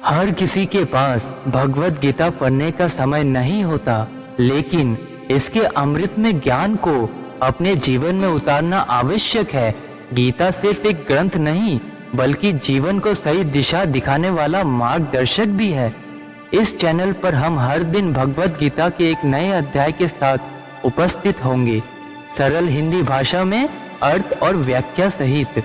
हर किसी के पास भगवत गीता पढ़ने का समय नहीं होता, लेकिन इसके अमृत में ज्ञान को अपने जीवन में उतारना आवश्यक है। गीता सिर्फ एक ग्रंथ नहीं, बल्कि जीवन को सही दिशा दिखाने वाला मार्गदर्शक भी है। इस चैनल पर हम हर दिन भगवत गीता के एक नए अध्याय के साथ उपस्थित होंगे, सरल हिंदी भाषा में अर्थ और व्याख्या सहित।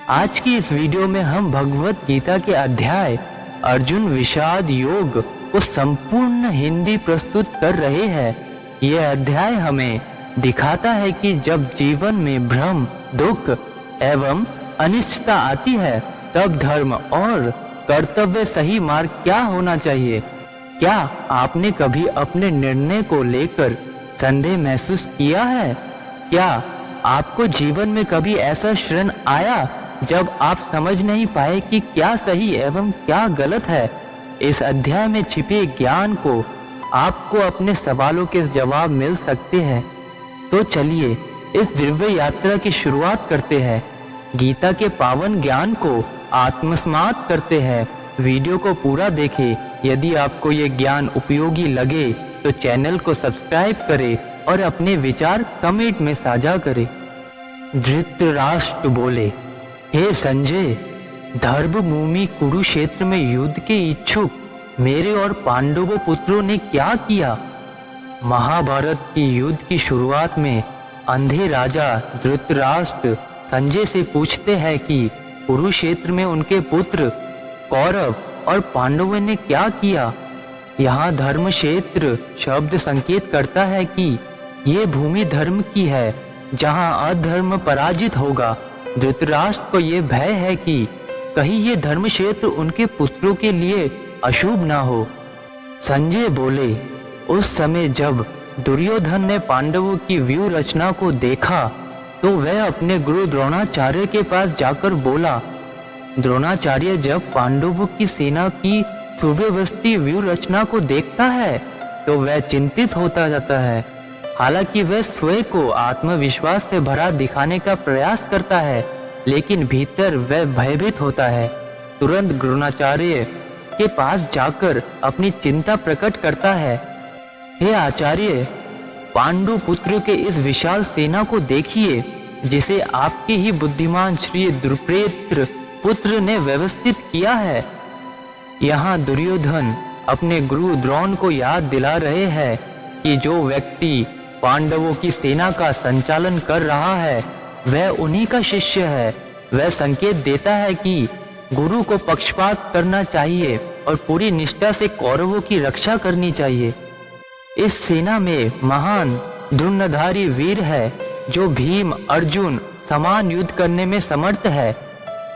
आज की इस वीडियो में हम भगवत गीता के अध्याय अर्जुन विषाद योग को संपूर्ण हिंदी प्रस्तुत कर रहे हैं। यह अध्याय हमें दिखाता है कि जब जीवन में भ्रम, दुख एवं अनिश्चितता आती है, तब धर्म और कर्तव्य सही मार्ग क्या होना चाहिए। क्या आपने कभी अपने निर्णय को लेकर संदेह महसूस किया है? क्या आपको जीवन में कभी ऐसा क्षण आया जब आप समझ नहीं पाए कि क्या सही एवं क्या गलत है? इस अध्याय में छिपे ज्ञान को आपको अपने सवालों के जवाब मिल सकते हैं। तो चलिए इस दिव्य यात्रा की शुरुआत करते हैं। गीता के पावन ज्ञान को आत्मसात करते हैं। वीडियो को पूरा देखें। यदि आपको ये ज्ञान उपयोगी लगे तो चैनल को सब्सक्राइब करें और अपने विचार कमेंट में साझा करें। धृतराष्ट्र बोले, हे संजय, धर्मभूमि कुरुक्षेत्र में युद्ध के इच्छुक मेरे और पांडवों पुत्रों ने क्या किया? महाभारत की युद्ध की शुरुआत में अंधे राजा धृतराष्ट्र संजय से पूछते हैं कि कुरुक्षेत्र में उनके पुत्र कौरव और पांडवों ने क्या किया। यहाँ धर्म क्षेत्र शब्द संकेत करता है कि ये भूमि धर्म की है, जहाँ अधर्म पराजित होगा। धृतराष्ट्र को ये भय है कि कहीं ये धर्म क्षेत्र उनके पुत्रों के लिए अशुभ ना हो। संजय बोले, उस समय जब दुर्योधन ने पांडवों की व्यूह रचना को देखा तो वह अपने गुरु द्रोणाचार्य के पास जाकर बोला। द्रोणाचार्य जब पांडवों की सेना की सुव्यवस्थित व्यूह रचना को देखता है तो वह चिंतित होता जाता है। हालांकि वह स्वयं को आत्मविश्वास से भरा दिखाने का प्रयास करता है, लेकिन भीतर वह भयभीत होता है। तुरंत द्रोणाचार्य के पास जाकर अपनी चिंता प्रकट करता है। हे आचार्य, पांडु पुत्र के इस विशाल सेना को देखिए, जिसे आपके ही बुद्धिमान श्री द्रुपद पुत्र ने व्यवस्थित किया है। यहाँ दुर्योधन अपने गुरु द्रोण को याद दिला रहे हैं कि जो व्यक्ति पांडवों की सेना का संचालन कर रहा है वह उन्हीं का शिष्य है। वह संकेत देता है कि गुरु को पक्षपात करना चाहिए और पूरी निष्ठा से कौरवों की रक्षा करनी चाहिए। इस सेना में महान धनुर्धारी वीर है, जो भीम अर्जुन समान युद्ध करने में समर्थ है।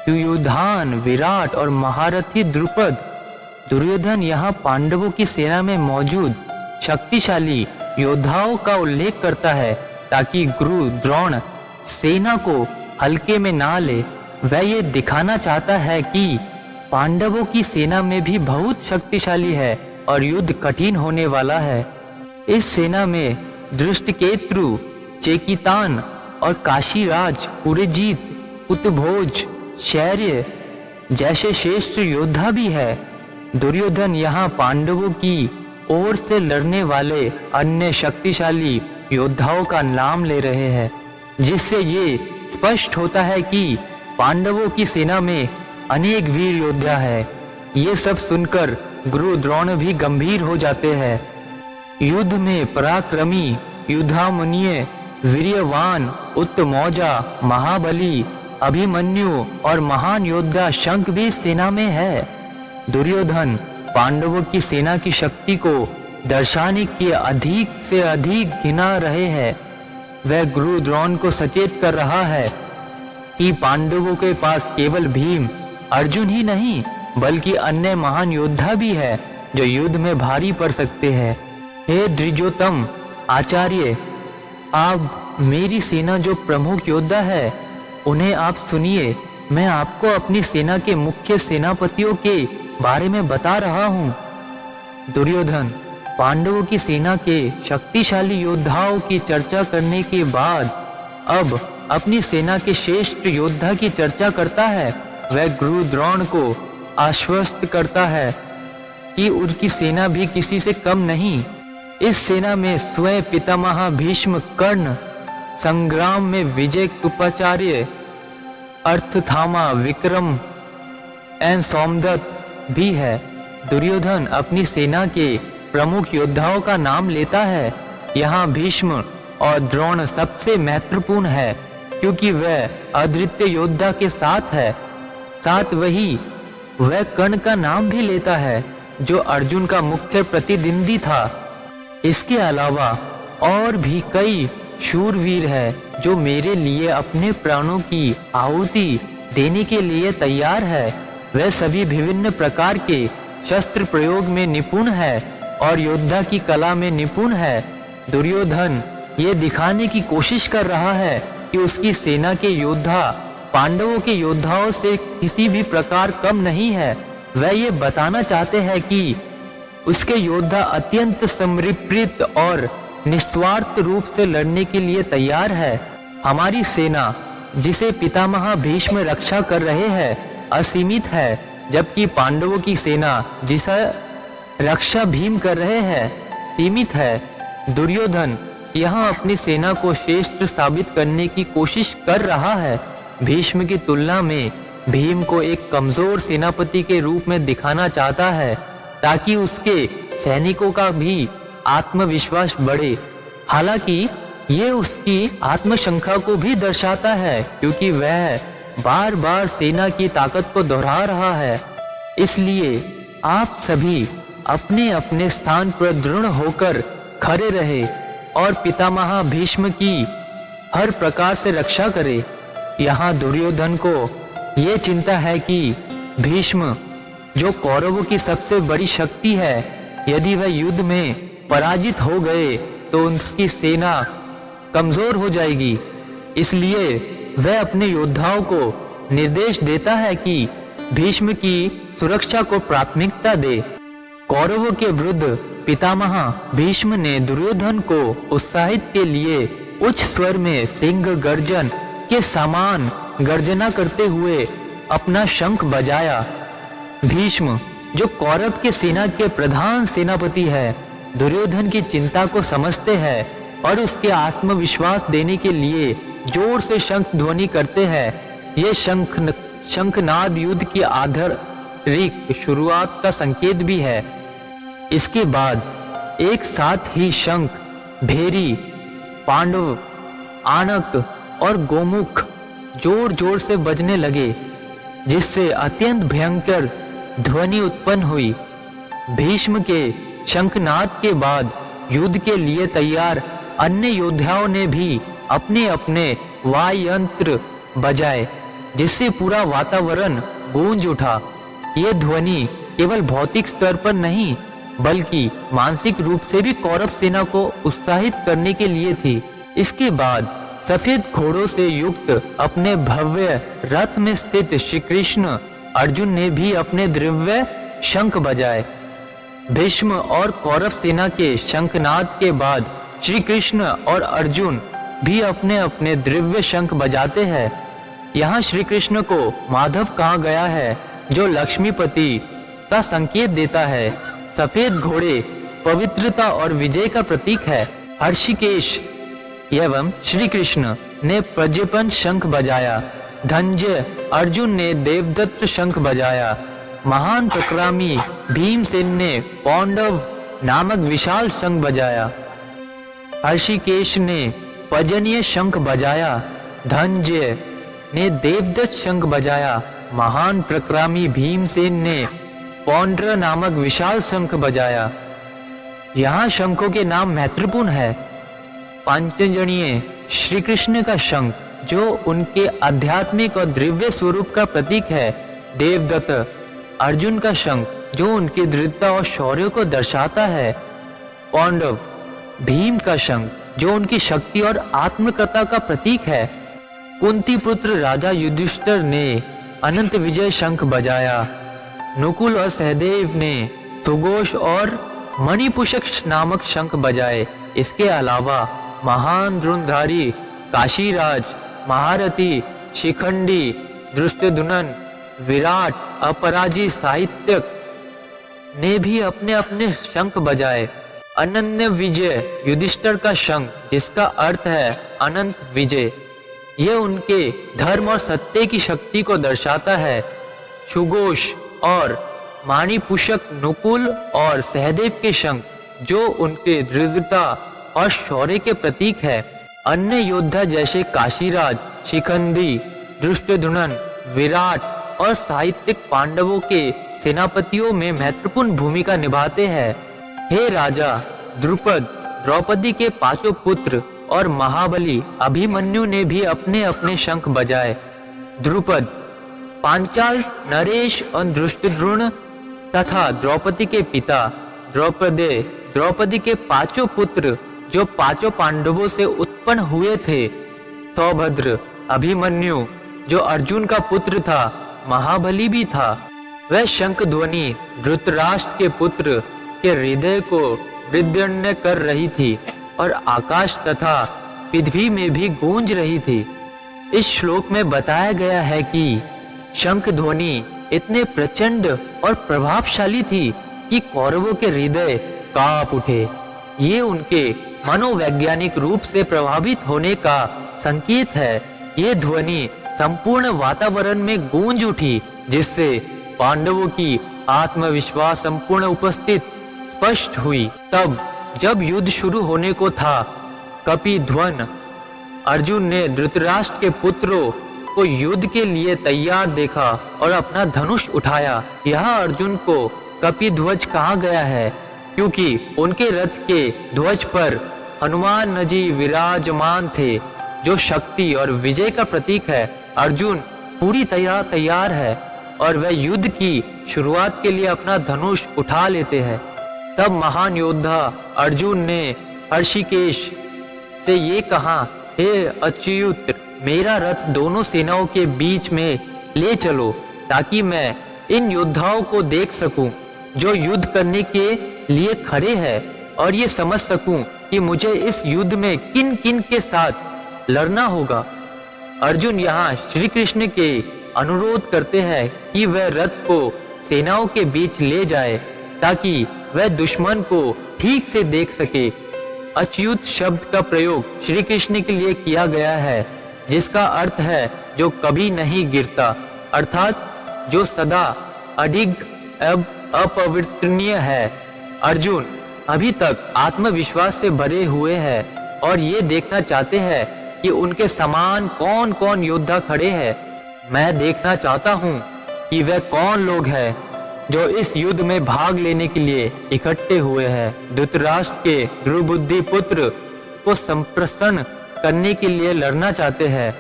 युयुधान, विराट और महारथी द्रुपद। दुर्योधन यहाँ पांडवों की सेना में मौजूद शक्तिशाली योद्धाओं का उल्लेख करता है, ताकि गुरु द्रोण सेना को हल्के में ना ले। वह ये दिखाना चाहता है कि पांडवों की सेना में भी बहुत शक्तिशाली है और युद्ध कठिन होने वाला है। इस सेना में धृष्टकेतु, चेकितान और काशीराज, पुरजीत, कुतभोज, शौर्य जैसे श्रेष्ठ योद्धा भी है। दुर्योधन यहाँ पांडवों की ओर से लड़ने वाले अन्य शक्तिशाली योद्धाओं का नाम ले रहे हैं, जिससे ये स्पष्ट होता है कि पांडवों की सेना में अनेक वीर योद्धा है। ये सब सुनकर गुरु द्रोण भी गंभीर हो जाते हैं। युद्ध में पराक्रमी युद्धामन्यु, वीर्यवान उत्तमौजा, महाबली अभिमन्यु और महान योद्धा शंख भी सेना में है। दुर्योधन पांडवों की सेना की शक्ति को दर्शाने की अधिक से अधिक गिना रहे हैं। वह गुरु द्रोण को सचेत कर रहा है कि पांडवों के पास केवल भीम अर्जुन ही नहीं, बल्कि अन्य महान योद्धा भी है जो युद्ध में भारी पड़ सकते हैं। हे द्विजोतम आचार्य, आप मेरी सेना जो प्रमुख योद्धा है उन्हें आप सुनिए। मैं आपको अपनी सेना के मुख्य सेनापतियों के बारे में बता रहा हूँ। दुर्योधन पांडवों की सेना के शक्तिशाली योद्धाओं की चर्चा करने के बाद अब अपनी सेना के श्रेष्ठ योद्धा की चर्चा करता है। वह गुरु द्रोण को आश्वस्त करता है कि उनकी सेना भी किसी से कम नहीं। इस सेना में स्वयं पितामह भीष्म, कर्ण, संग्राम में विजय कृपाचार्य, अर्थथामा, विक्रम एवं सोमदत्त भी है। दुर्योधन अपनी सेना के प्रमुख योद्धाओं का नाम लेता है। यहाँ भीष्म और द्रोण सबसे महत्वपूर्ण है क्योंकि वह अद्वितीय योद्धा के साथ है। साथ वह कर्ण का नाम भी लेता है जो अर्जुन का मुख्य प्रतिद्वंदी था। इसके अलावा और भी कई शूरवीर है जो मेरे लिए अपने प्राणों की आहुति देने के लिए तैयार है। वह सभी विभिन्न प्रकार के शस्त्र प्रयोग में निपुण है और योद्धा की कला में निपुण है। दुर्योधन ये दिखाने की कोशिश कर रहा है कि उसकी सेना के योद्धा पांडवों के योद्धाओं से किसी भी प्रकार कम नहीं है। वह ये बताना चाहते हैं कि उसके योद्धा अत्यंत समर्पित और निस्वार्थ रूप से लड़ने के लिए तैयार है। हमारी सेना जिसे पितामह भीष्म रक्षा कर रहे हैं असीमित है, जबकि पांडवों की सेना जिसे रक्षा भीम कर रहे हैं सीमित है। दुर्योधन यहाँ अपनी सेना को श्रेष्ठ साबित करने की कोशिश कर रहा है। भीष्म की तुलना में भीम को एक कमजोर सेनापति के रूप में दिखाना चाहता है ताकि उसके सैनिकों का भी आत्मविश्वास बढ़े। हालांकि ये उसकी आत्मशंका को भी दर्शाता है क्योंकि वह बार बार सेना की ताकत को दोहरा रहा है। इसलिए आप सभी अपने अपने स्थान पर दृढ़ होकर खड़े रहे और पितामह भीष्म की हर प्रकार से रक्षा करे। यहाँ दुर्योधन को ये चिंता है कि भीष्म जो कौरवों की सबसे बड़ी शक्ति है, यदि वह युद्ध में पराजित हो गए तो उसकी सेना कमजोर हो जाएगी। इसलिए वह अपने योद्धाओं को निर्देश देता है कि भीष्म की सुरक्षा को प्राथमिकता दे। कौरवों के विरुद्ध पितामह भीष्म ने दुर्योधन को उत्साहित के लिए उच्च स्वर में सिंह गर्जन के समान गर्जना करते हुए अपना शंख बजाया। भीष्म जो कौरव के सेना के प्रधान सेनापति है, दुर्योधन की चिंता को समझते हैं और उसके आत्मविश्वास देने के लिए जोर से शंख ध्वनि करते हैं। ये शंखनाद युद्ध की आधिकारिक शुरुआत का संकेत भी है। इसके बाद एक साथ ही शंख, भेरी, पांडव, आनक और गोमुख जोर जोर से बजने लगे, जिससे अत्यंत भयंकर ध्वनि उत्पन्न हुई। भीष्म के शंखनाद के बाद युद्ध के लिए तैयार अन्य योद्धाओं ने भी अपने अपने वाद्ययंत्र बजाए, जिससे पूरा वातावरण गूंज उठा। ये ध्वनि केवल भौतिक स्तर पर नहीं बल्कि मानसिक रूप से भी कौरव सेना को उत्साहित करने के लिए थी। इसके बाद सफेद घोड़ों से युक्त अपने भव्य रथ में स्थित श्री कृष्ण अर्जुन ने भी अपने दिव्य शंख बजाए। भीष्म और कौरव सेना के शंखनाद के बाद श्री कृष्ण और अर्जुन भी अपने अपने दिव्य शंख बजाते हैं। यहाँ श्री कृष्ण को माधव कहा गया है जो लक्ष्मीपति का संकेत देता है। सफेद घोड़े पवित्रता और विजय का प्रतीक है। हर्षिकेश एवं श्री कृष्ण ने प्रज्वलन शंख बजाया। धनंजय अर्जुन ने देवदत्त शंख बजाया। महान पराक्रमी भीमसेन ने पांडव नामक विशाल शंख बजाया। हर्षिकेश ने पूजनीय शंख बजाया। धनंजय ने देवदत्त शंख बजाया। महान पराक्रमी भीमसेन ने पौंड्र नामक विशाल शंख बजाया। यहाँ शंखों के नाम महत्वपूर्ण है। पांचजन्य श्री कृष्ण का शंख जो उनके आध्यात्मिक और दिव्य स्वरूप का प्रतीक है। देवदत्त अर्जुन का शंख जो उनकी दृढ़ता और शौर्य को दर्शाता है। पांडव भीम का शंख जो उनकी शक्ति और आत्मकथा का प्रतीक है। कुंती पुत्र राजा युधिष्ठिर ने अनंत विजय शंख बजाया। नकुल और सहदेव ने सुघोष और मणिपुषक नामक शंख बजाए। इसके अलावा महान धनुर्धारी काशीराज, महारथी, शिखंडी, धृष्टद्युम्न, विराट अपराजित साहित्यक ने भी अपने अपने शंख बजाए। अनन्य विजय युधिष्ठिर का शंख, जिसका अर्थ है अनंत विजय, यह उनके धर्म और सत्य की शक्ति को दर्शाता है। सुघोष और माणिपुषक नकुल और सहदेव के शंख, जो उनके दृढ़ता और शौर्य के प्रतीक है। अन्य योद्धा जैसे काशीराज, शिखंडी, धृष्टद्युम्न, विराट और साहित्यिक पांडवों के सेनापतियों में महत्वपूर्ण भूमिका निभाते हैं। हे राजा द्रुपद, द्रौपदी के पांचों पुत्र और महाबली अभिमन्यु ने भी अपने अपने शंख बजाए। द्रुपद, पांचाल, नरेश और धृष्टद्युम्न तथा द्रौपदी के पिता द्रौपदी के पांचों पुत्र, जो पांचों पांडवों से उत्पन्न हुए थे। सौभद्र, अभिमन्यु, जो अर्जुन का पुत्र था, महाबली भी था। वह शंख ध्वनि धृतराष्ट्र के पुत्र के हृदय को विदीर्ण कर रही थी और आकाश तथा पृथ्वी में भी गूंज रही थी। इस श्लोक में बताया गया है कि शंख ध्वनि इतने प्रचंड और प्रभावशाली थी कि कौरवों के हृदय कांप उठे। ये उनके मनोवैज्ञानिक रूप से प्रभावित होने का संकेत है। ये ध्वनि संपूर्ण वातावरण में गूंज उठी, जिससे पांडवों की आत्मविश्वास संपूर्ण उपस्थित स्पष्ट हुई। तब जब युद्ध शुरू होने को था, कपिध्वज अर्जुन ने धृतराष्ट्र के पुत्रों को युद्ध के लिए तैयार देखा और अपना धनुष उठाया। यहाँ अर्जुन को कपिध्वज कहा गया है क्योंकि उनके रथ के ध्वज पर हनुमान जी विराजमान थे, जो शक्ति और विजय का प्रतीक है। अर्जुन पूरी तैयार है और वह युद्ध की शुरुआत के लिए अपना धनुष उठा लेते हैं। तब महान योद्धा अर्जुन ने ऋषिकेश से ये कहा, हे अच्युत, मेरा रथ दोनों सेनाओं के बीच में ले चलो ताकि मैं इन योद्धाओं को देख सकूं जो युद्ध करने के लिए खड़े हैं और ये समझ सकूं कि मुझे इस युद्ध में किन किन के साथ लड़ना होगा। अर्जुन यहाँ श्री कृष्ण के अनुरोध करते हैं कि वह रथ को सेनाओं के बीच ले जाए ताकि वह दुश्मन को ठीक से देख सके। अच्युत शब्द का प्रयोग श्री कृष्ण के लिए किया गया है, जिसका अर्थ है जो कभी नहीं गिरता, अर्थात जो सदा अडिग अपरिवर्तनीय है। अर्जुन अभी तक आत्मविश्वास से भरे हुए हैं और ये देखना चाहते हैं कि उनके समान कौन कौन योद्धा खड़े हैं। मैं देखना चाहता हूँ कि वह कौन लोग हैं जो इस युद्ध में भाग लेने के लिए इकट्ठे हुए हैं। धृतराष्ट्र के दुर्बुद्धि पुत्र को संप्रसन्न करने के लिए लड़ना चाहते हैं।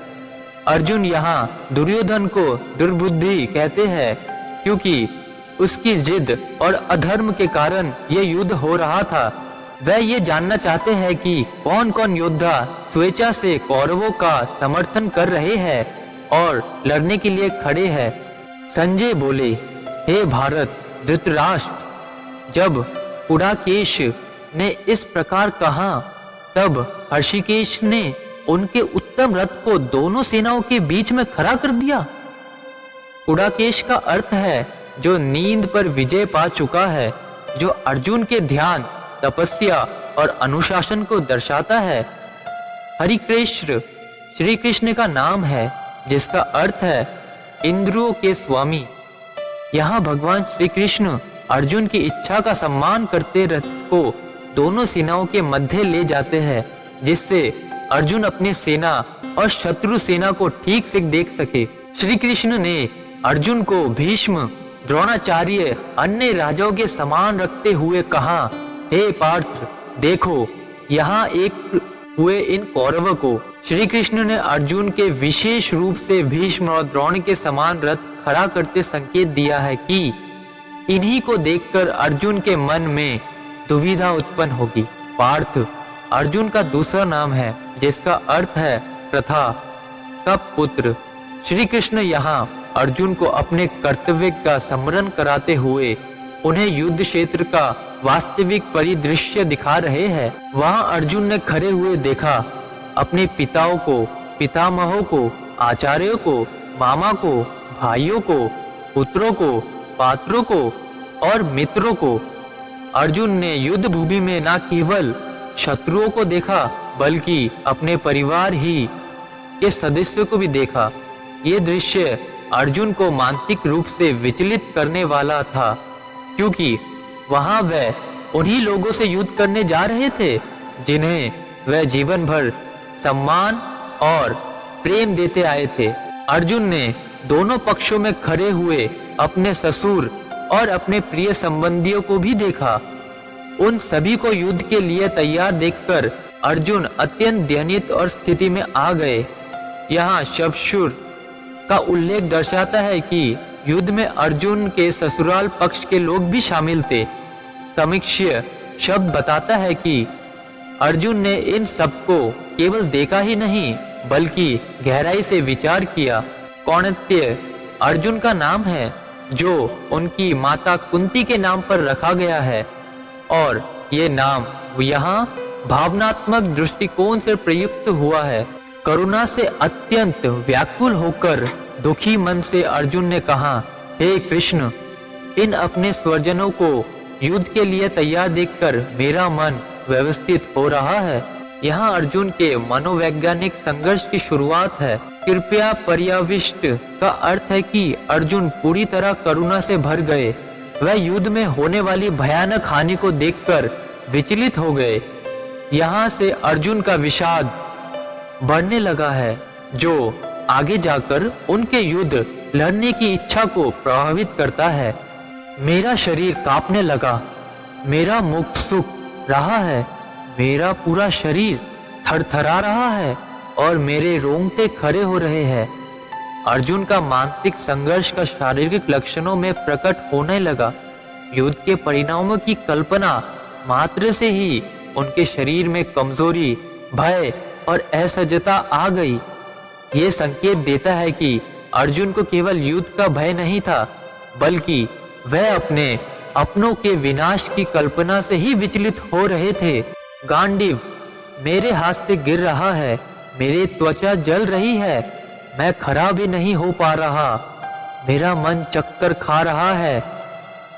अर्जुन यहाँ दुर्योधन को दुर्बुद्धि कहते हैं क्योंकि उसकी जिद और अधर्म के कारण यह युद्ध हो रहा था। वह ये जानना चाहते हैं कि कौन कौन योद्धा स्वेच्छा से कौरवों का समर्थन कर रहे हैं और लड़ने के लिए खड़े हैं। संजय बोले, हे भारत धृतराष्ट्र, जब पुडाकेश ने इस प्रकार कहा तब ऋषिकेश ने उनके उत्तम रथ को दोनों सेनाओं के बीच में खड़ा कर दिया। पुडाकेश का अर्थ है जो नींद पर विजय पा चुका है, जो अर्जुन के ध्यान, तपस्या और अनुशासन को दर्शाता है। हरिकृष्ण श्री कृष्ण का नाम है, जिसका अर्थ है इंद्रियों के स्वामी। यहाँ भगवान श्री कृष्ण अर्जुन की इच्छा का सम्मान करते रथ को दोनों सेनाओं के मध्य ले जाते हैं, जिससे अर्जुन अपनी सेना और शत्रु सेना को ठीक से देख सके। श्री कृष्ण ने अर्जुन को भीष्म, द्रोणाचार्य, अन्य राजाओं के समान रखते हुए कहा, हे पार्थ, देखो यहाँ एक हुए इन कौरवों को। श्री कृष्ण ने अर्जुन के विशेष रूप से भीष्म और द्रोण के समान रथ खड़ा करते संकेत दिया है कि इन्हीं को देखकर अर्जुन के मन में दुविधा उत्पन्न होगी। पार्थ अर्जुन का दूसरा नाम है, जिसका अर्थ है प्रथा का पुत्र। श्री कृष्ण यहाँ अर्जुन को अपने कर्तव्य का स्मरण कराते हुए उन्हें युद्ध क्षेत्र का वास्तविक परिदृश्य दिखा रहे हैं। वहां अर्जुन ने खड़े हुए देखा अपने पिताओं को, पितामहों को, आचार्यों को, मामा को, भाइयों को पुत्रों को, पात्रों को और मित्रों को। अर्जुन ने युद्ध भूमि में न केवल शत्रुओं को देखा बल्कि अपने परिवार ही के सदस्यों को भी देखा। ये दृश्य अर्जुन को मानसिक रूप से विचलित करने वाला था, क्योंकि वहां वह उन्हीं लोगों से युद्ध करने जा रहे थे जिन्हें वह जीवन भर सम्मान और प्रेम देते आए थे। अर्जुन ने दोनों पक्षों में खड़े हुए अपने ससुर और अपने प्रिय संबंधियों को भी देखा। उन सभी को युद्ध के लिए तैयार देखकर अर्जुन अत्यंत दयनीय और स्थिति में आ गए। यहाँ शवशुर का उल्लेख दर्शाता है कि युद्ध में अर्जुन के ससुराल पक्ष के लोग भी शामिल थे। समीक्ष्य शब्द बताता है कि अर्जुन ने इन सबको केवल देखा ही नहीं बल्कि गहराई से विचार किया। कौंडिन्य अर्जुन का नाम है जो उनकी माता कुंती के नाम पर रखा गया है और ये नाम यहाँ भावनात्मक दृष्टिकोण से प्रयुक्त हुआ है। करुणा से अत्यंत व्याकुल होकर दुखी मन से अर्जुन ने कहा, हे कृष्ण, इन अपने स्वजनों को युद्ध के लिए तैयार देखकर मेरा मन व्यवस्थित हो रहा है। यहाँ अर्जुन के मनोवैज्ञानिक संघर्ष की शुरुआत है। कृपया पर्याविष्ट का अर्थ है कि अर्जुन पूरी तरह करुणा से भर गए। वह युद्ध में होने वाली भयानक हानि को देखकर विचलित हो गए। यहाँ से अर्जुन का विषाद बढ़ने लगा है, जो आगे जाकर उनके युद्ध लड़ने की इच्छा को प्रभावित करता है। मेरा शरीर कांपने लगा, मेरा मुख सूख रहा है, मेरा पूरा शरीर थरथरा रहा है और मेरे रोंगटे खड़े हो रहे हैं। अर्जुन का मानसिक संघर्ष का शारीरिक लक्षणों में प्रकट होने लगा। युद्ध के परिणामों की कल्पना मात्र से ही उनके शरीर में कमजोरी, भय और असहजता आ गई। ये संकेत देता है कि अर्जुन को केवल युद्ध का भय नहीं था, बल्कि वह अपने अपनों के विनाश की कल्पना से ही विचलित हो रहे थे। गांडीव मेरे हाथ से गिर रहा है, मेरी त्वचा जल रही है, मैं खड़ा भी नहीं हो पा रहा, मेरा मन चक्कर खा रहा है।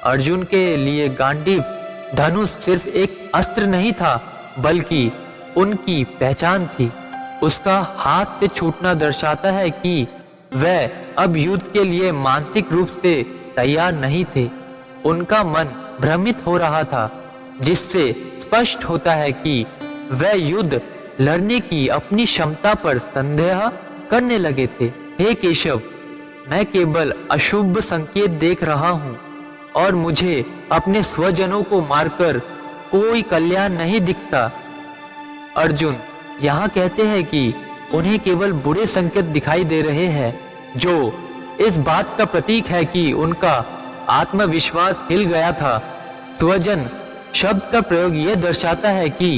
अर्जुन के लिए गांडीव धनुष सिर्फ एक अस्त्र नहीं था, बल्कि उनकी पहचान थी। उसका हाथ से छूटना दर्शाता है कि वह अब युद्ध के लिए मानसिक रूप से तैयार नहीं थे। उनका मन भ्रमित हो रहा था, जिससे स्पष्ट होता है कि वह युद्ध लड़ने की अपनी क्षमता पर संदेह करने लगे थे। हे केशव, मैं केवल अशुभ संकेत देख रहा हूँ और मुझे अपने स्वजनों को मारकर कोई कल्याण नहीं दिखता। अर्जुन यहाँ कहते हैं कि उन्हें केवल बुरे संकेत दिखाई दे रहे हैं, जो इस बात का प्रतीक है कि उनका आत्मविश्वास हिल गया था। स्वजन शब्द का प्रयोग यह दर्शाता है कि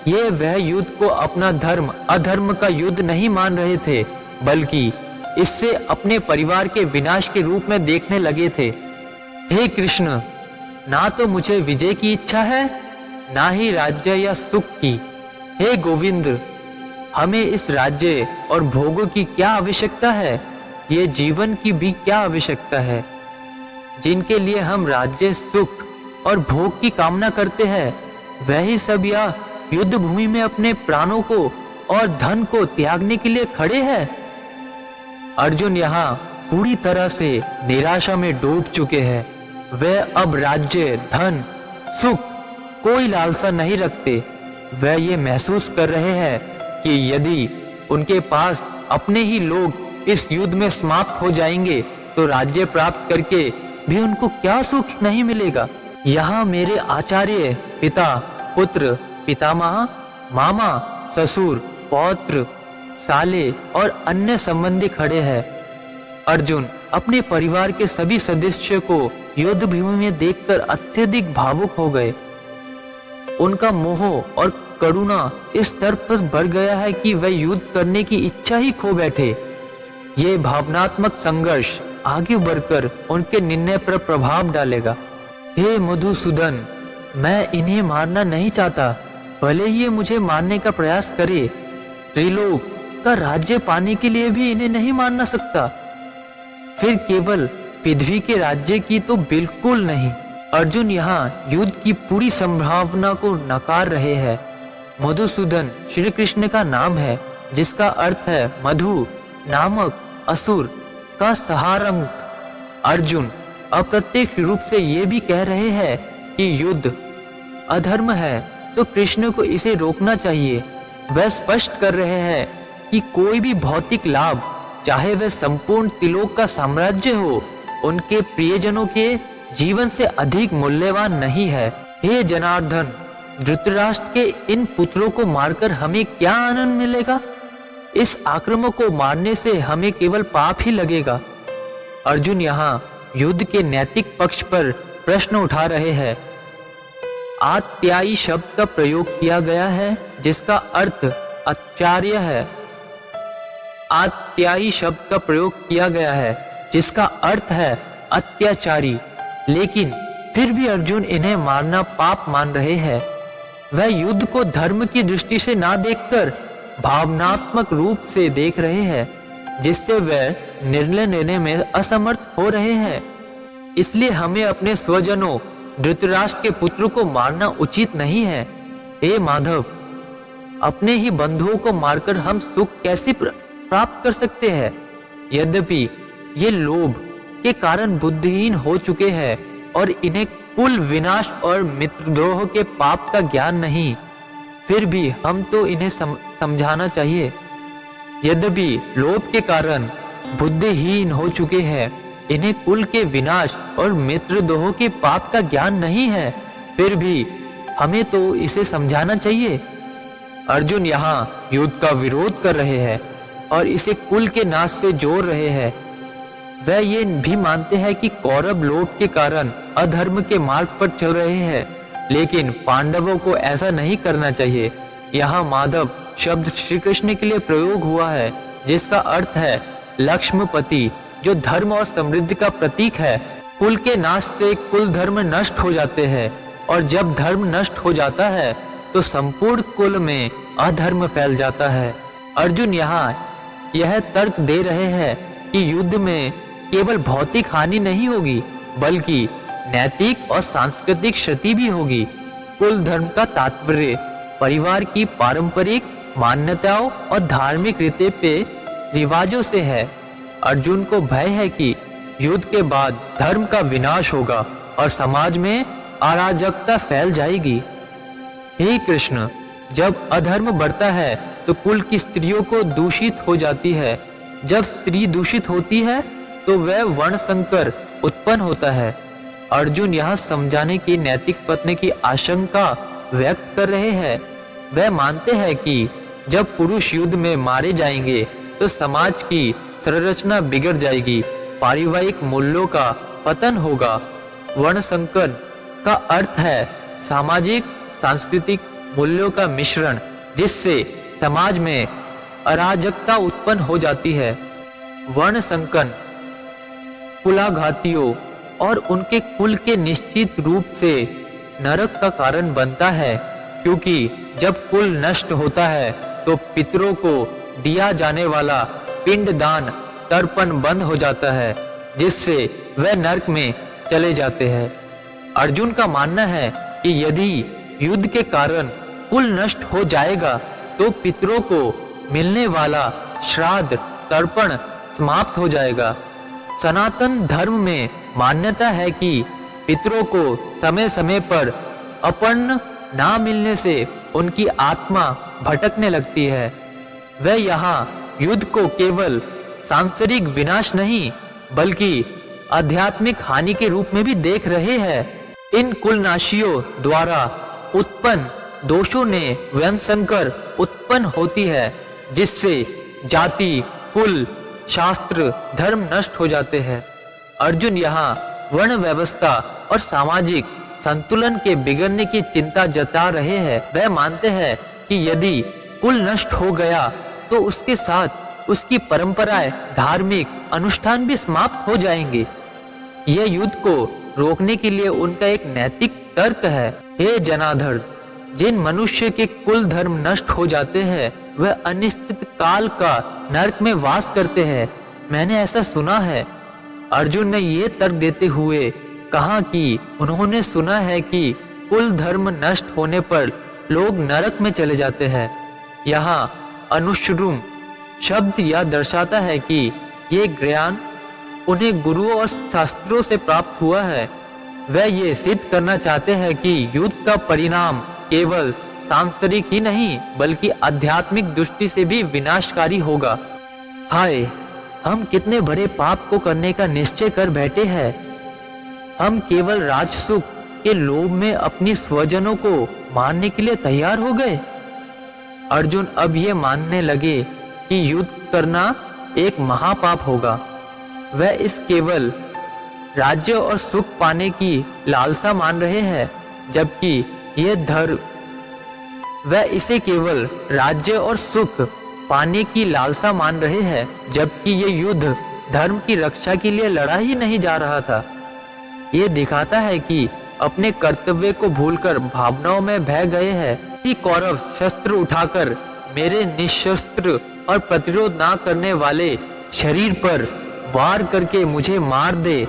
ये वह युद्ध को अपना धर्म अधर्म का युद्ध नहीं मान रहे थे, बल्कि इससे अपने परिवार के विनाश के रूप में देखने लगे थे। हे कृष्ण, ना तो मुझे विजय की इच्छा है, ना ही राज्य या सुख की। हे गोविंद, हमें इस राज्य और भोगों की क्या आवश्यकता है? ये जीवन की भी क्या आवश्यकता है? जिनके लिए हम राज्य, सुख और भोग की कामना करते हैं, वही सब या युद्ध भूमि में अपने प्राणों को और धन को त्यागने के लिए खड़े हैं। अर्जुन यहाँ पूरी तरह से निराशा में डूब चुके हैं। वे अब राज्य, धन, सुख कोई लालसा नहीं रखते। वे ये महसूस कर रहे हैं कि यदि उनके पास अपने ही लोग इस युद्ध में समाप्त हो जाएंगे तो राज्य प्राप्त करके भी उनको क्या सुख नहीं मिलेगा। यहाँ मेरे आचार्य, पिता, पुत्र, पितामह, मामा, ससुर, पौत्र, साले और अन्य संबंधी खड़े हैं। अर्जुन अपने परिवार के सभी सदस्यों को युद्ध भूमि में देखकर अत्यधिक भावुक हो गए। उनका मोह और करुणा इस स्तर पर बढ़ गया है कि वे युद्ध करने की इच्छा ही खो बैठे। ये भावनात्मक संघर्ष आगे बढ़कर उनके निर्णय पर प्रभाव डालेगा। हे मधुसूदन, मैं इन्हें मारना नहीं चाहता, भले ही ये मुझे मारने का प्रयास करे। त्रिलोक का राज्य पाने के लिए भी इन्हें नहीं मारना सकता। फिर केवल पृथ्वी के राज्य की तो बिल्कुल नहीं। अर्जुन यहाँ युद्ध की पूरी संभावना को नकार रहे हैं। मधुसूदन श्री कृष्ण का नाम है, जिसका अर्थ है मधु नामक असुर का सहारंग। अर्जुन अप्रत्यक्ष रूप से ये भी कह रहे हैं कि युद्ध अधर्म है, तो कृष्ण को इसे रोकना चाहिए। वह स्पष्ट कर रहे हैं कि कोई भी भौतिक लाभ, चाहे वह संपूर्ण त्रिलोक का साम्राज्य हो, उनके प्रियजनों के जीवन से अधिक मूल्यवान नहीं है। हे जनार्दन, धृतराष्ट्र के इन पुत्रों को मारकर हमें क्या आनंद मिलेगा? इस आक्रामक को मारने से हमें केवल पाप ही लगेगा। अर्जुन यहाँ युद्ध के नैतिक पक्ष पर प्रश्न उठा रहे हैं। आत्यायी शब्द का प्रयोग किया गया है, जिसका अर्थ आचार्य है। आत्यायी शब्द का प्रयोग किया गया है, जिसका अर्थ है अत्याचारी। लेकिन फिर भी अर्जुन इन्हें मारना पाप मान रहे हैं। वह युद्ध को धर्म की दृष्टि से ना देखकर भावनात्मक रूप से देख रहे हैं, जिससे वह निर्णय लेने में असमर्थ हो रहे हैं। इसलिए हमें अपने स्वजनों धृतराष्ट्र के पुत्र को मारना उचित नहीं है। हे माधव, अपने ही बंधुओं को मारकर हम सुख कैसे प्राप्त कर सकते हैं? यद्यपि ये लोभ के कारण बुद्धिहीन हो चुके हैं और इन्हें कुल विनाश और मित्रद्रोह के पाप का ज्ञान नहीं, फिर भी हम तो इन्हें समझाना चाहिए। यद्यपि लोभ के कारण बुद्धिहीन हो चुके हैं, इन्हें कुल के विनाश और मित्रद्रोह के पाप का ज्ञान नहीं है, फिर भी हमें तो इसे समझाना चाहिए। अर्जुन यहाँ युद्ध का विरोध कर रहे हैं और इसे कुल के नाश से जोड़ रहे हैं। वह ये भी मानते हैं कि कौरव लोभ के कारण अधर्म के मार्ग पर चल रहे हैं, लेकिन पांडवों को ऐसा नहीं करना चाहिए। यहाँ माधव शब्द श्री कृष्ण के लिए प्रयोग हुआ है, जिसका अर्थ है लक्ष्मपति, जो धर्म और समृद्धि का प्रतीक है। कुल के नाश से कुल धर्म नष्ट हो जाते हैं, और जब धर्म नष्ट हो जाता है तो संपूर्ण कुल में अधर्म फैल जाता है। अर्जुन यहाँ यह तर्क दे रहे हैं कि युद्ध में केवल भौतिक हानि नहीं होगी, बल्कि नैतिक और सांस्कृतिक क्षति भी होगी। कुल धर्म का तात्पर्य परिवार की पारंपरिक मान्यताओं और धार्मिक रीति पे रिवाजों से है। अर्जुन को भय है कि युद्ध के बाद धर्म का विनाश होगा और समाज में अराजकता फैल जाएगी। हे कृष्ण, जब अधर्म बढ़ता है तो कुल की स्त्रियों को दूषित हो जाती है। जब स्त्री दूषित होती है तो वह वर्ण संकर उत्पन्न होता है। अर्जुन यह समझाने की नैतिक पतन की आशंका व्यक्त कर रहे हैं। वह मानते हैं कि जब पुरुष युद्ध में मारे जाएंगे तो समाज की संरचना बिगड़ जाएगी, पारिवारिक मूल्यों का पतन होगा। वर्ण संकर का अर्थ है सामाजिक सांस्कृतिक मूल्यों का मिश्रण, जिससे समाज में अराजकता उत्पन्न हो जाती है। वर्ण संकर कुलाघातियों और उनके कुल के निश्चित रूप से नरक का कारण बनता है, क्योंकि जब कुल नष्ट होता है तो पितरों को दिया जाने वाला पिंडदान तर्पण बंद हो जाता है, जिससे वह नरक में चले जाते हैं। अर्जुन का मानना है कि यदि युद्ध के कारण कुल नष्ट हो जाएगा तो पितरों को मिलने वाला श्राद्ध तर्पण समाप्त हो जाएगा। सनातन धर्म में मान्यता है कि पितरों को समय समय पर अन्न ना मिलने से उनकी आत्मा भटकने लगती है। वह यहाँ युद्ध को केवल सांसारिक विनाश नहीं, बल्कि आध्यात्मिक हानि के रूप में भी देख रहे हैं। इन कुलनाशियों द्वारा उत्पन्न दोषों ने वंशंकर उत्पन्न होती है, जिससे जाति, कुल, शास्त्र, धर्म नष्ट हो जाते हैं। अर्जुन यहाँ वर्ण व्यवस्था और सामाजिक संतुलन के बिगड़ने की चिंता जता रहे हैं। वह मानते हैं कि यदि कुल नष्ट हो गया तो उसके साथ उसकी परंपराएं, धार्मिक अनुष्ठान भी समाप्त हो जाएंगे। यह युद्ध को रोकने के लिए उनका एक नैतिक तर्क है। हे जनार्दन, जिन मनुष्य के कुल धर्म नष्ट हो जाते हैं वह अनिश्चित काल का नरक में वास करते हैं। मैंने ऐसा सुना है। अर्जुन ने ये तर्क देते हुए कहा कि उन्होंने सुना है कि कुल धर्म नष्ट होने पर लोग नरक में चले जाते हैं। यहाँ अनुश्रुम शब्द यह दर्शाता है कि ये ज्ञान उन्हें गुरुओं और शास्त्रों से प्राप्त हुआ है। वह ये सिद्ध करना चाहते हैं कि युद्ध का परिणाम केवल सांसारिक ही नहीं बल्कि आध्यात्मिक दृष्टि से भी विनाशकारी होगा। हाय, हम कितने बड़े पाप को करने का निश्चय कर बैठे हैं। हम केवल राजसुख के लोभ में अपनी स्वजनों को मारने के लिए तैयार हो गए। अर्जुन अब ये मानने लगे कि युद्ध करना एक महापाप होगा। वह इस केवल राज्य और सुख पाने की लालसा मान रहे हैं, जबकि ये धर्म वह इसे केवल राज्य और सुख पाने की लालसा मान रहे हैं, जबकि ये युद्ध धर्म की रक्षा के लिए लड़ा ही नहीं जा रहा था। ये दिखाता है कि अपने कर्तव्य को भूलकर भावनाओं में बह गए हैं कि कौरव शस्त्र उठाकर मेरे निशस्त्र और प्रतिरोध ना करने वाले शरीर पर वार करके मुझे मार दे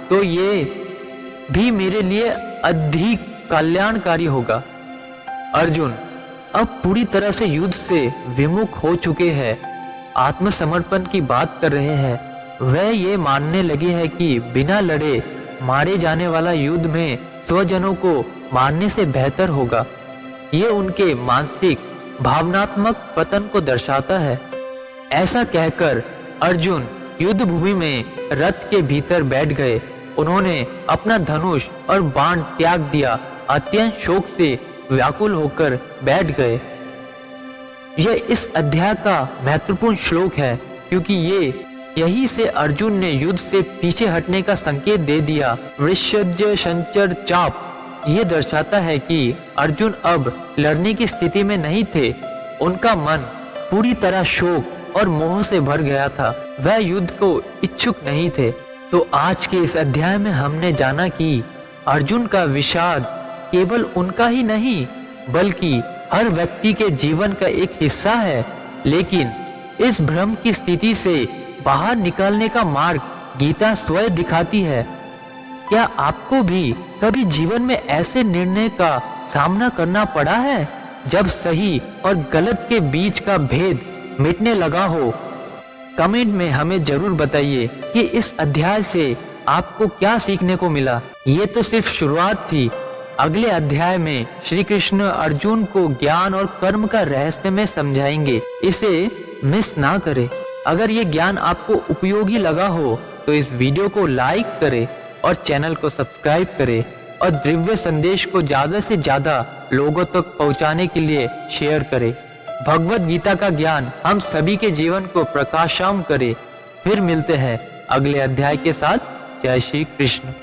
तो ये भी मेरे लिए अधिक कल्याणकारी होगा। अर्जुन अब पूरी तरह से युद्ध से विमुख हो चुके हैं, आत्मसमर्पण की बात कर रहे हैं। वह ये मानने लगे हैं कि बिना लड़े मारे जाने वाला युद्ध में स्वजनों को मारने से बेहतर होगा। ये उनके मानसिक भावनात्मक पतन को दर्शाता है। ऐसा कहकर अर्जुन युद्ध भूमि में रथ के भीतर बैठ गए। उन्होंने अपना धनुष और बाण त्याग दिया, अत्यंत शोक से व्याकुल होकर बैठ गए। यह इस अध्याय का महत्वपूर्ण श्लोक है, क्योंकि यही से अर्जुन ने युद्ध से पीछे हटने का संकेत दे दिया। वृषध्य संचर चाप ये दर्शाता है कि अर्जुन अब लड़ने की स्थिति में नहीं थे। उनका मन पूरी तरह शोक और मोह से भर गया था। वह युद्ध को इच्छुक नहीं थे। तो आज के इस अध्याय में हमने जाना कि अर्जुन का विषाद केवल उनका ही नहीं बल्कि हर व्यक्ति के जीवन का एक हिस्सा है। लेकिन इस भ्रम की स्थिति से बाहर निकलने का मार्ग गीता स्वयं दिखाती है। क्या आपको भी कभी जीवन में ऐसे निर्णय का सामना करना पड़ा है जब सही और गलत के बीच का भेद मिटने लगा हो? कमेंट में हमें जरूर बताइए कि इस अध्याय से आपको क्या सीखने को मिला। ये तो सिर्फ शुरुआत थी। अगले अध्याय में श्री कृष्ण अर्जुन को ज्ञान और कर्म का रहस्य में समझाएंगे। इसे मिस ना करें। अगर ये ज्ञान आपको उपयोगी लगा हो तो इस वीडियो को लाइक करें और चैनल को सब्सक्राइब करें और दिव्य संदेश को ज्यादा से ज्यादा लोगों तक पहुंचाने के लिए शेयर करें। भगवत गीता का ज्ञान हम सभी के जीवन को प्रकाशम करे। फिर मिलते हैं अगले अध्याय के साथ। जय श्री कृष्ण।